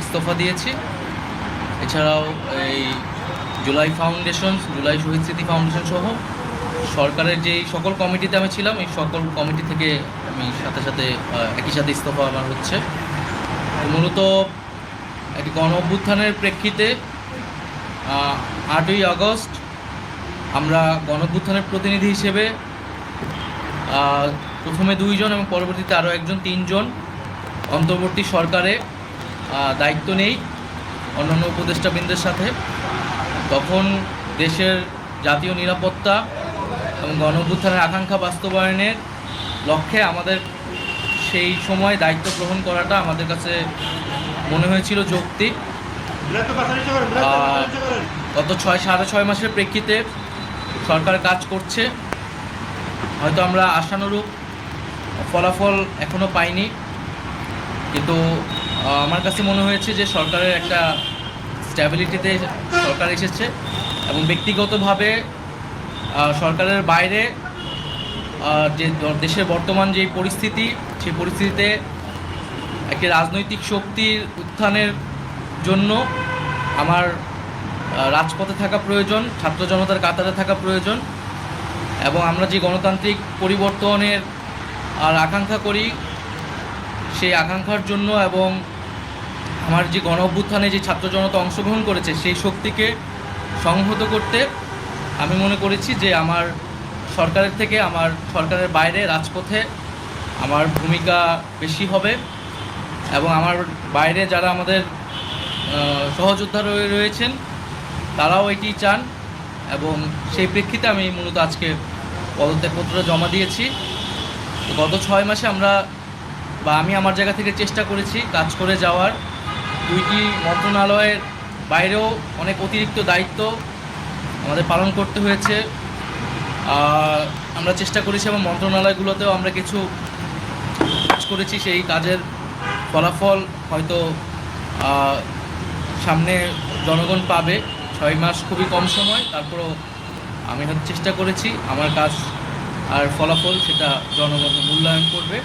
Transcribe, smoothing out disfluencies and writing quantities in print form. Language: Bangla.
ইস্তফা দিয়েছি। এছাড়াও এই জুলাই ফাউন্ডেশন, জুলাই শহীদ স্মৃতি ফাউন্ডেশন সহ সরকারের যেই সকল কমিটিতে আমি ছিলাম, এই সকল কমিটি থেকে আমি সাথে সাথে একই সাথে ইস্তফা আমার হচ্ছে। মূলত একটি গণ অভ্যুত্থানের প্রেক্ষিতে 8ই আগস্ট আমরা গণ অভ্যুত্থানের প্রতিনিধি হিসেবে প্রথমে 2 জন এবং পরবর্তীতে আরও একজন 3 জন অন্তর্বর্তী সরকারে দায়িত্ব নেই অন্যান্য উপদেষ্টাবৃন্দের সাথে। তখন দেশের জাতীয় নিরাপত্তা এবং গণ অভ্যুত্থানের আকাঙ্ক্ষা বাস্তবায়নের লক্ষ্যে আমাদের সেই সময় দায়িত্ব গ্রহণ করাটা আমাদের কাছে মনে হয়েছিল যৌক্তিক। গত 6.5 মাসের প্রেক্ষিতে সরকার কাজ করছে, হয়তো আমরা আশানুরূপ ফলাফল এখনও পাইনি, কিন্তু আমার কাছে মনে হয়েছে যে সরকারের একটা স্ট্যাবিলিটিতে সরকার এসেছে এবং ব্যক্তিগতভাবে সরকারের বাইরে যে দেশের বর্তমান যে পরিস্থিতি, সেই পরিস্থিতিতে একটি রাজনৈতিক শক্তির উত্থানের জন্য আমার রাজপথে থাকা প্রয়োজন, ছাত্র জনতার কাতারে থাকা প্রয়োজন এবং আমরা যে গণতান্ত্রিক পরিবর্তনের আকাঙ্ক্ষা করি সেই আকাঙ্ক্ষার জন্য এবং আমার যে গণ অভ্যুত্থানে যে ছাত্র জনতা অংশগ্রহণ করেছে সেই শক্তিকে সংহত করতে আমি মনে করেছি যে আমার সরকারের থেকে আমার সরকারের বাইরে রাজপথে আমার ভূমিকা বেশি হবে এবং আমার বাইরে যারা আমাদের সহযোদ্ধা রয়েছেন তারাও এটি চান এবং সেই প্রেক্ষিতে আমি মূলত আজকে পদত্যাগপত্রটা জমা দিয়েছি। গত 6 মাসে আমি আমার জায়গা থেকে চেষ্টা করেছি কাজ করে যাওয়ার। 2টি মন্ত্রণালয়ের বাইরেও অনেক অতিরিক্ত দায়িত্ব আমাদের পালন করতে হয়েছে। আমরা চেষ্টা করেছি এবং মন্ত্রণালয়গুলোতেও আমরা কিছু কাজ করেছি। সেই কাজের ফলাফল হয়তো সামনে জনগণ পাবে। 6 মাস খুবই কম সময়, তারপরও আমি চেষ্টা করেছি আমার কাজ আর ফলাফল সেটা জনগণ মূল্যায়ন করবে।